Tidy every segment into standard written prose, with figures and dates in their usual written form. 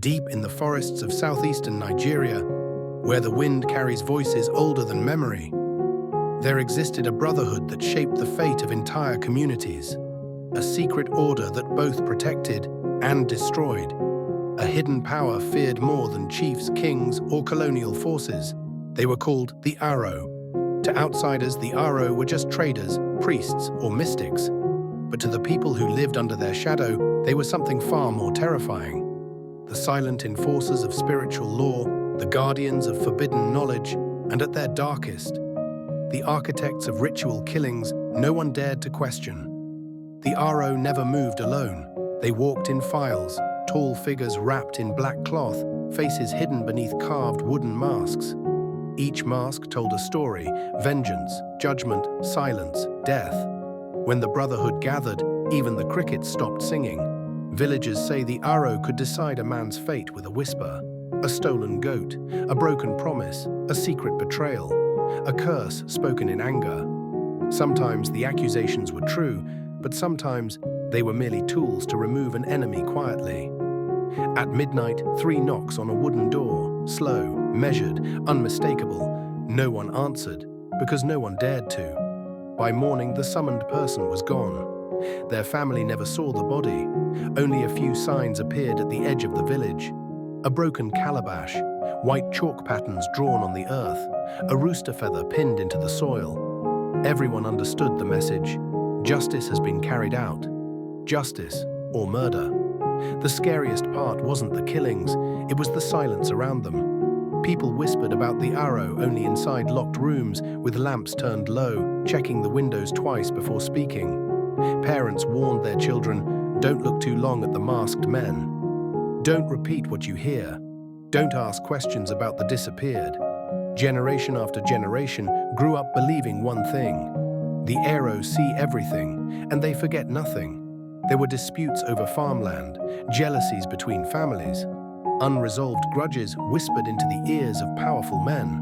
Deep in the forests of southeastern Nigeria, where the wind carries voices older than memory, there existed a brotherhood that shaped the fate of entire communities. A secret order that both protected and destroyed. A hidden power feared more than chiefs, kings, or colonial forces. They were called the Aro. To outsiders, the Aro were just traders, priests, or mystics. But to the people who lived under their shadow, they were something far more terrifying. The silent enforcers of spiritual law, the guardians of forbidden knowledge, and at their darkest, the architects of ritual killings no one dared to question. The Aro never moved alone. They walked in files, tall figures wrapped in black cloth, faces hidden beneath carved wooden masks. Each mask told a story: vengeance, judgment, silence, death. When the Brotherhood gathered, even the crickets stopped singing. Villagers say the Aro could decide a man's fate with a whisper. A stolen goat, a broken promise, a secret betrayal, a curse spoken in anger. Sometimes the accusations were true, but sometimes they were merely tools to remove an enemy quietly. At midnight, 3 knocks on a wooden door, slow, measured, unmistakable. No one answered, because no one dared to. By morning, the summoned person was gone. Their family never saw the body. Only a few signs appeared at the edge of the village. A broken calabash, white chalk patterns drawn on the earth, a rooster feather pinned into the soil. Everyone understood the message. Justice has been carried out. Justice or murder. The scariest part wasn't the killings, it was the silence around them. People whispered about the Aro only inside locked rooms with lamps turned low, checking the windows twice before speaking. Parents warned their children, don't look too long at the masked men. Don't repeat what you hear. Don't ask questions about the disappeared. Generation after generation grew up believing one thing. The Aro see everything, and they forget nothing. There were disputes over farmland, jealousies between families, unresolved grudges whispered into the ears of powerful men.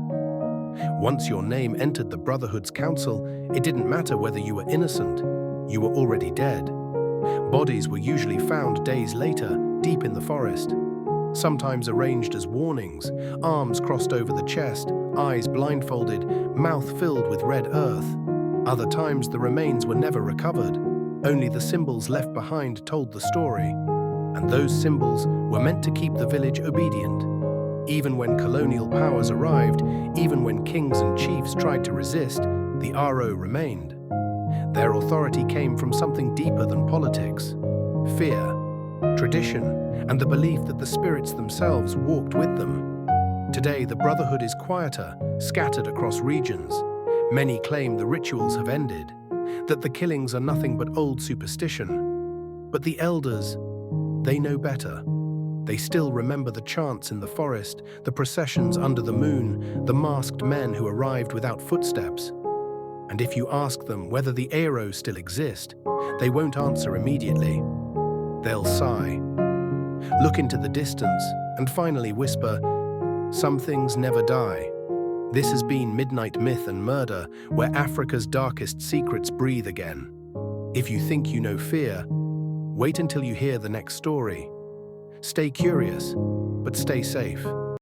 Once your name entered the Brotherhood's council, it didn't matter whether you were innocent. You were already dead. Bodies were usually found days later, deep in the forest. Sometimes arranged as warnings, arms crossed over the chest, eyes blindfolded, mouth filled with red earth. Other times the remains were never recovered. Only the symbols left behind told the story. And those symbols were meant to keep the village obedient. Even when colonial powers arrived, even when kings and chiefs tried to resist, the Aro remained. Their authority came from something deeper than politics. Fear, tradition, and the belief that the spirits themselves walked with them. Today, the Brotherhood is quieter, scattered across regions. Many claim the rituals have ended, that the killings are nothing but old superstition. But the elders, they know better. They still remember the chants in the forest, the processions under the moon, the masked men who arrived without footsteps. And if you ask them whether the Aro still exist, they won't answer immediately. They'll sigh, look into the distance, and finally whisper, "Some things never die." This has been Midnight Myth and Murder, where Africa's darkest secrets breathe again. If you think you know fear, wait until you hear the next story. Stay curious, but stay safe.